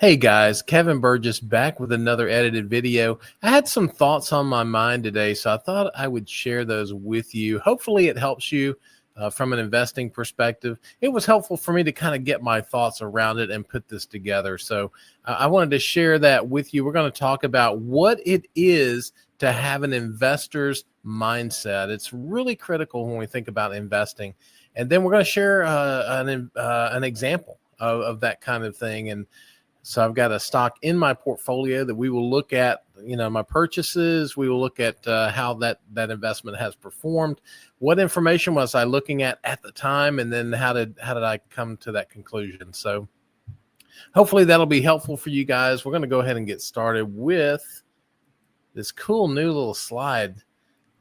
Hey guys, Kevin Burgess back with another edited video. I had some thoughts on my mind today, so I thought I would share those with you. Hopefully it helps you from an investing perspective. It was helpful for me to kind of get my thoughts around it and put this together. So I wanted to share that with you. We're going to talk about what it is to have an investor's mindset. It's really critical when we think about investing. And then we're going to share an example of that kind of thing. And so I've got a stock in my portfolio that we will look at, my purchases. We will look at how that investment has performed. What information was I looking at the time? And then how did I come to that conclusion? So hopefully that'll be helpful for you guys. We're going to go ahead and get started with this cool new little slide.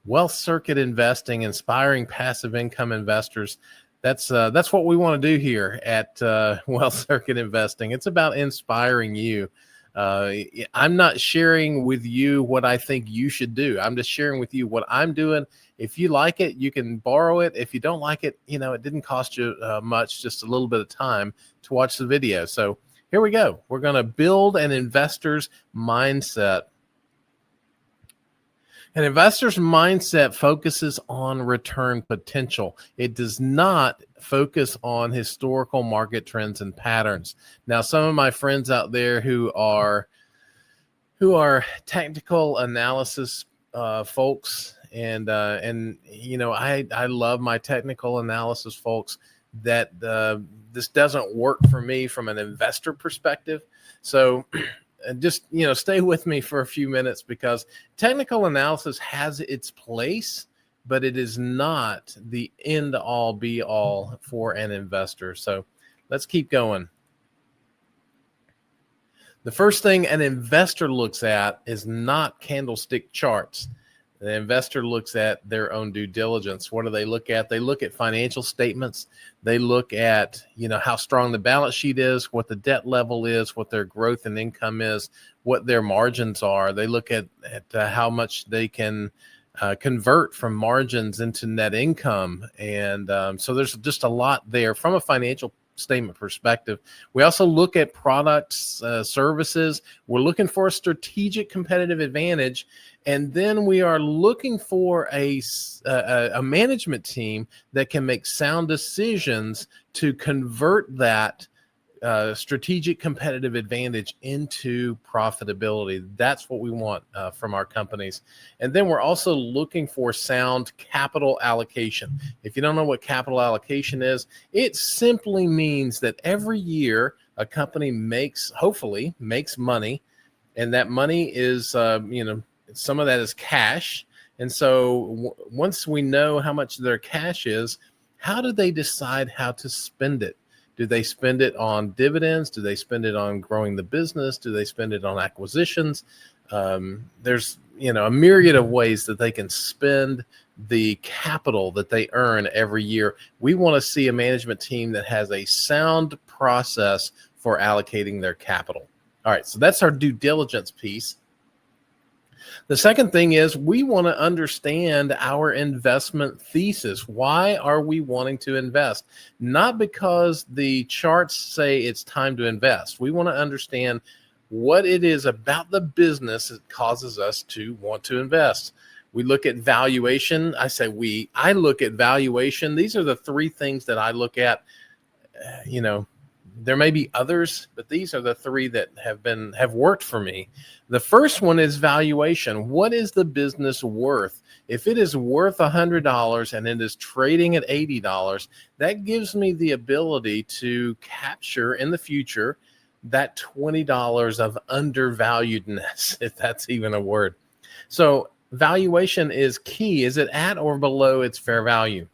Wealth Circuit Investing, inspiring passive income investors. That's what we want to do here at Wealth Circuit Investing. It's about inspiring you. I'm not sharing with you what I think you should do. I'm just sharing with you what I'm doing. If you like it, you can borrow it. If you don't like it, it didn't cost you much, just a little bit of time to watch the video. So here we go. We're going to build an investor's mindset. An investor's mindset focuses on return potential. It does not focus on historical market trends and patterns. Now, some of my friends out there who are technical analysis folks, and I love my technical analysis folks. That this doesn't work for me from an investor perspective. So. And just, stay with me for a few minutes, because technical analysis has its place, but it is not the end all be all for an investor. So let's keep going. The first thing an investor looks at is not candlestick charts. The investor looks at their own due diligence. What do they look at? They look at financial statements. They look at, how strong the balance sheet is, what the debt level is, what their growth and income is, what their margins are. They look at how much they can convert from margins into net income. And so there's just a lot there from a financial statement perspective. We also look at products, services. We're looking for a strategic competitive advantage. And then we are looking for a management team that can make sound decisions to convert that strategic competitive advantage into profitability. That's what we want from our companies. And then we're also looking for sound capital allocation. If you don't know what capital allocation is, it simply means that every year a company hopefully makes money, and that money is, some of that is cash. And so once we know how much their cash is, how do they decide how to spend it? Do they spend it on dividends? Do they spend it on growing the business? Do they spend it on acquisitions? There's, a myriad of ways that they can spend the capital that they earn every year. We want to see a management team that has a sound process for allocating their capital. All right, so that's our due diligence piece. The second thing is we want to understand our investment thesis. Why are we wanting to invest? Not because the charts say it's time to invest. We want to understand what it is about the business that causes us to want to invest. We look at valuation. I look at valuation. These are the three things that I look at. There may be others, but these are the three that have worked for me. The first one is valuation. What is the business worth? If it is worth $100 and it is trading at $80, that gives me the ability to capture in the future that $20 of undervaluedness, if that's even a word. So valuation is key. Is it at or below its fair value?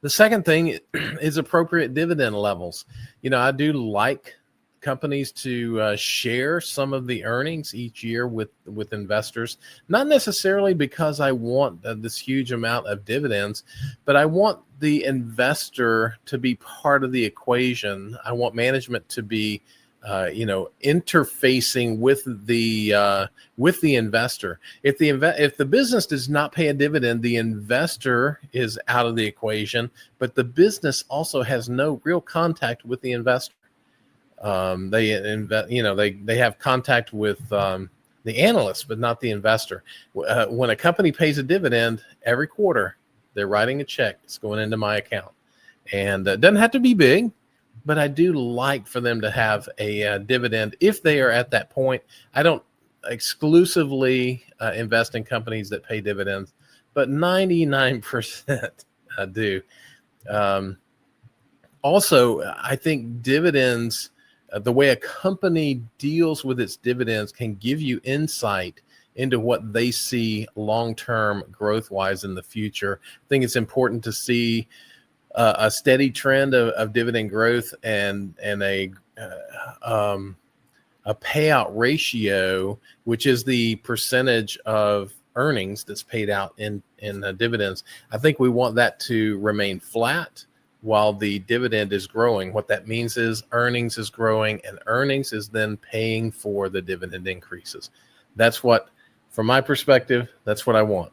The second thing is appropriate dividend levels. I do like companies to share some of the earnings each year with investors, not necessarily because I want this huge amount of dividends, but I want the investor to be part of the equation. I want management to be interfacing with the investor. If the business does not pay a dividend, the investor is out of the equation, but the business also has no real contact with the investor. They have contact with the analyst, but not the investor. When a company pays a dividend every quarter, they're writing a check. It's going into my account, and it doesn't have to be big, but I do like for them to have a dividend if they are at that point. I don't exclusively invest in companies that pay dividends, but 99% do. Also, I think dividends, the way a company deals with its dividends, can give you insight into what they see long-term growth-wise in the future. I think it's important to see a steady trend of dividend growth and a payout ratio, which is the percentage of earnings that's paid out in dividends. I think we want that to remain flat while the dividend is growing. What that means is earnings is growing, and earnings is then paying for the dividend increases. That's what, from my perspective, that's what I want.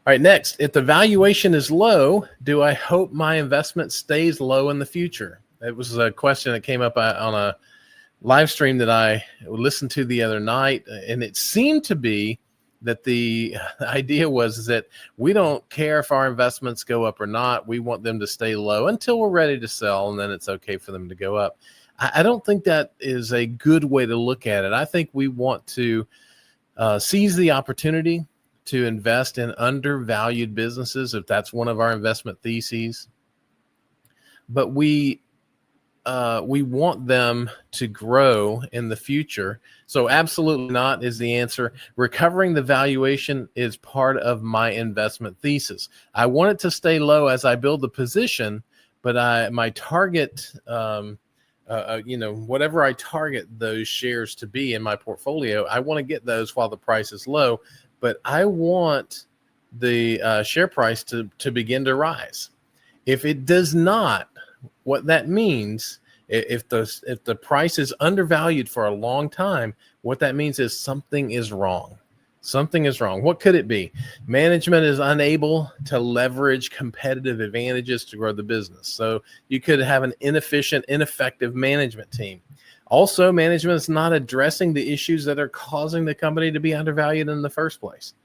All right, next, if the valuation is low, do I hope my investment stays low in the future? It was a question that came up on a live stream that I listened to the other night, and it seemed to be that the idea was that we don't care if our investments go up or not. We want them to stay low until we're ready to sell, and then it's okay for them to go up. I don't think that is a good way to look at it. I think we want to seize the opportunity to invest in undervalued businesses, if that's one of our investment theses. But we want them to grow in the future. So absolutely not is the answer. Recovering the valuation is part of my investment thesis. I want it to stay low as I build the position, but my target, whatever I target those shares to be in my portfolio, I want to get those while the price is low, but I want the share price to begin to rise. If it does not, what that means, if the price is undervalued for a long time, what that means is something is wrong. Something is wrong. What could it be? Management is unable to leverage competitive advantages to grow the business. So you could have an inefficient, ineffective management team. Also, management is not addressing the issues that are causing the company to be undervalued in the first place.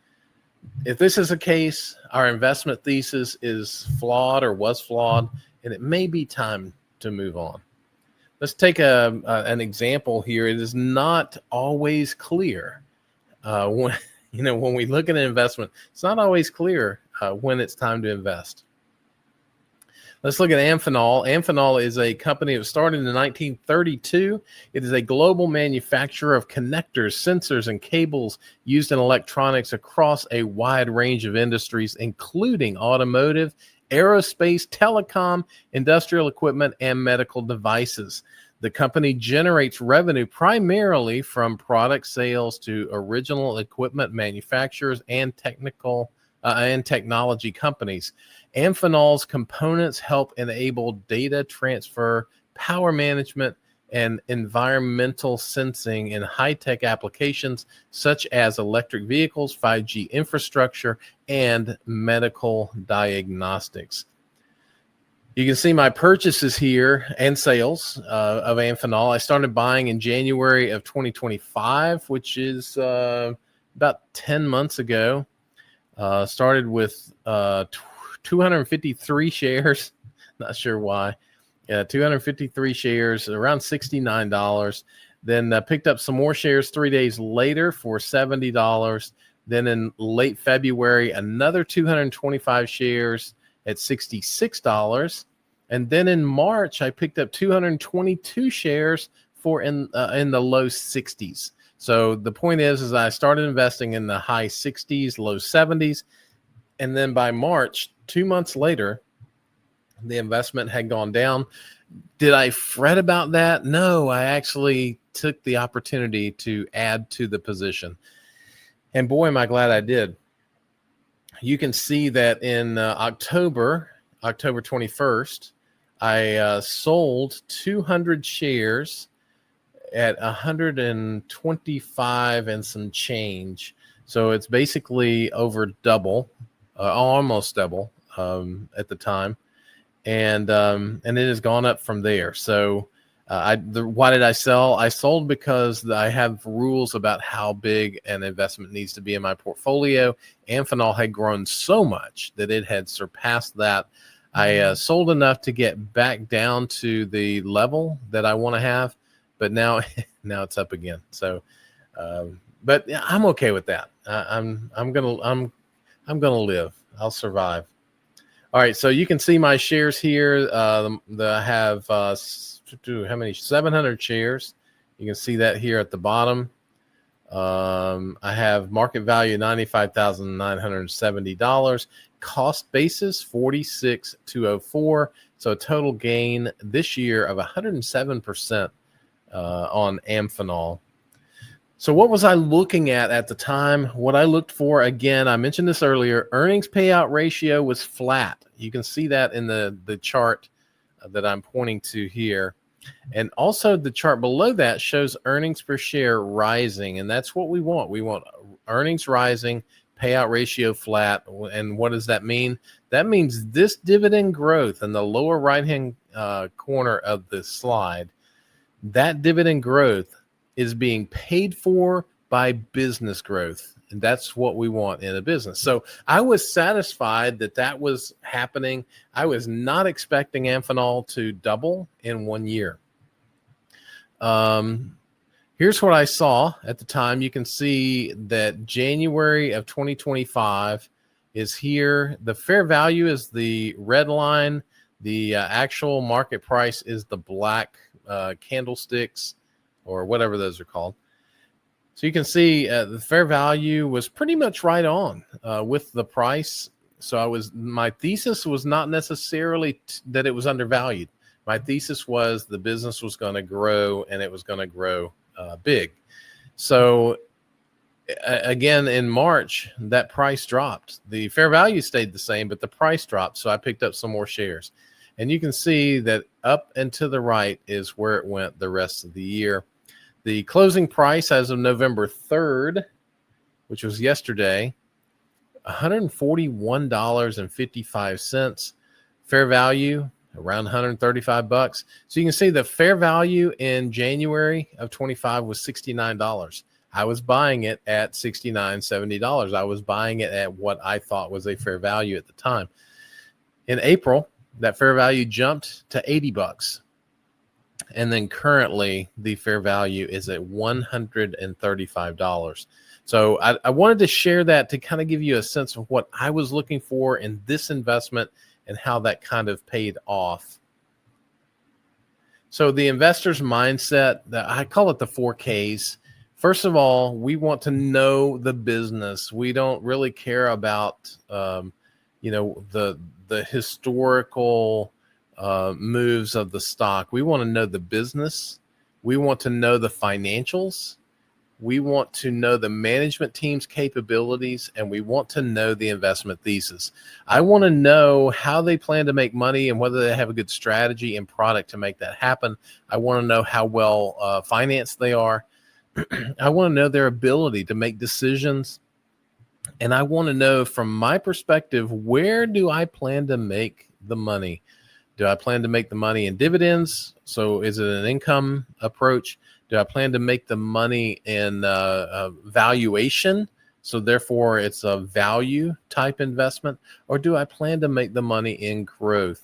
If this is the case, our investment thesis is flawed or was flawed, and it may be time to move on. Let's take an example here. It is not always clear when we look at an investment. It's not always clear when it's time to invest. Let's look at Amphenol. Amphenol is a company that was started in 1932. It is a global manufacturer of connectors, sensors, and cables used in electronics across a wide range of industries, including automotive, aerospace, telecom, industrial equipment, and medical devices. The company generates revenue primarily from product sales to original equipment manufacturers and technology companies. Amphenol's components help enable data transfer, power management, and environmental sensing in high-tech applications such as electric vehicles, 5G infrastructure, and medical diagnostics. You can see my purchases here and sales of Amphenol. I started buying in January of 2025, which is about 10 months ago. Started with 253 shares. Not sure why. 253 shares, around $69. Then picked up some more shares 3 days later for $70. Then in late February, another 225 shares at $66. And then in March, I picked up 222 shares for in the low 60s. So the point is I started investing in the high 60s, low 70s. And then by March, 2 months later, the investment had gone down. Did I fret about that? No, I actually took the opportunity to add to the position. And boy, am I glad I did. You can see that in October 21st, I sold 200 shares at 125 and some change. So it's basically over double, almost double at the time. And it has gone up from there. So Why did I sell? I sold because I have rules about how big an investment needs to be in my portfolio. Amphenol had grown so much that it had surpassed that. I sold enough to get back down to the level that I want to have, but now now it's up again. So, but yeah, I'm okay with that. I'm gonna live. I'll survive. All right, so you can see my shares here. I have how many? 700 shares. You can see that here at the bottom. I have market value $95,970. Cost basis 46,204. So a total gain this year of 107% on Amphenol. So what was I looking at the time? What I looked for, again, I mentioned this earlier, earnings payout ratio was flat. You can see that in the chart that I'm pointing to here. And also the chart below that shows earnings per share rising. And that's what we want. We want earnings rising, payout ratio flat. And what does that mean? That means this dividend growth in the lower right-hand corner of the slide, that dividend growth is being paid for by business growth. And that's what we want in a business. So I was satisfied that that was happening. I was not expecting Amphenol to double in 1 year. Here's what I saw at the time. You can see that January of 2025 is here. The fair value is the red line. The actual market price is the black candlesticks, or whatever those are called. So you can see the fair value was pretty much right on with the price. So my thesis was not necessarily that it was undervalued. My thesis was the business was going to grow, and it was going to grow big. So again, in March, that price dropped. The fair value stayed the same, but the price dropped. So I picked up some more shares. And you can see that up and to the right is where it went the rest of the year. The closing price as of November 3rd, which was yesterday, $141.55. Fair value around 135 bucks. So you can see the fair value in January of 25 was $69. I was buying it at $69, $70. I was buying it at what I thought was a fair value at the time. In April, that fair value jumped to 80 bucks. And then currently the fair value is at $135. So I wanted to share that to kind of give you a sense of what I was looking for in this investment and how that kind of paid off. So the investor's mindset, I call it the 4Ks. First of all, we want to know the business. We don't really care about, the historical moves of the stock. We want to know the business. We want to know the financials. We want to know the management team's capabilities, and we want to know the investment thesis. I want to know how they plan to make money and whether they have a good strategy and product to make that happen. I want to know how well financed they are. I want to know their ability to make decisions. And I want to know, from my perspective, where do I plan to make the money? Do I plan to make the money in dividends? So is it an income approach? Do I plan to make the money in valuation? So therefore it's a value type investment, or do I plan to make the money in growth?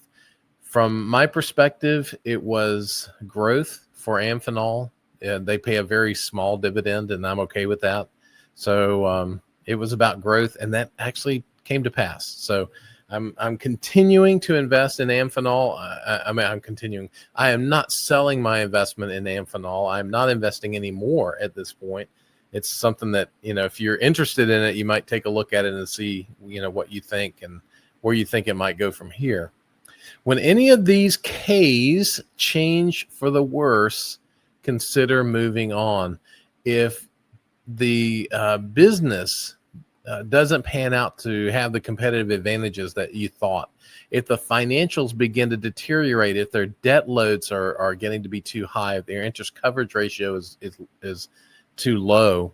From my perspective, it was growth for Amphenol. They pay a very small dividend, and I'm okay with that. So it was about growth, and that actually came to pass. So I'm continuing to invest in Amphenol. I'm continuing. I am not selling my investment in Amphenol. I'm not investing anymore at this point. It's something that, if you're interested in it, you might take a look at it and see, what you think and where you think it might go from here. When any of these Ks change for the worse, consider moving on. If the business doesn't pan out to have the competitive advantages that you thought, if the financials begin to deteriorate, if their debt loads are getting to be too high, if their interest coverage ratio is too low,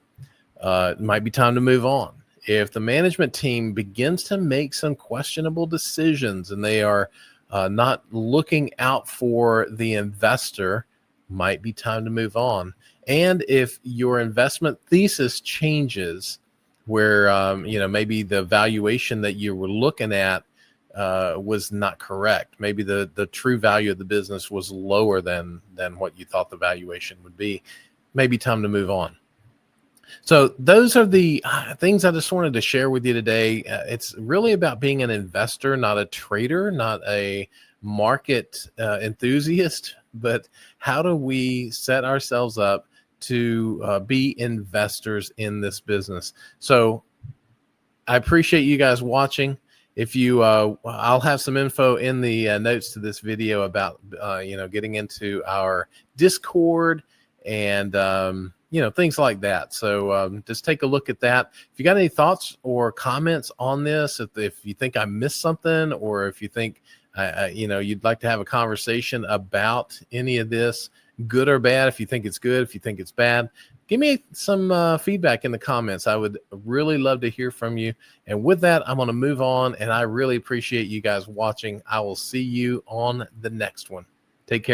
it might be time to move on. If the management team begins to make some questionable decisions and they are not looking out for the investor, might be time to move on. And if your investment thesis changes, where maybe the valuation that you were looking at was not correct, maybe the true value of the business was lower than what you thought the valuation would be, maybe time to move on. So those are the things I just wanted to share with you today. It's really about being an investor, not a trader, not a market enthusiast, but how do we set ourselves up to be investors in this business? So I appreciate you guys watching. If you, I'll have some info in the notes to this video about, getting into our Discord and, things like that. So just take a look at that. If you got any thoughts or comments on this, if you think I missed something, or if you think, you'd like to have a conversation about any of this, good or bad, if you think it's good, if you think it's bad, give me some feedback in the comments. I would really love to hear from you. And with that, I'm going to move on, and I really appreciate you guys watching. I will see you on the next one. Take care.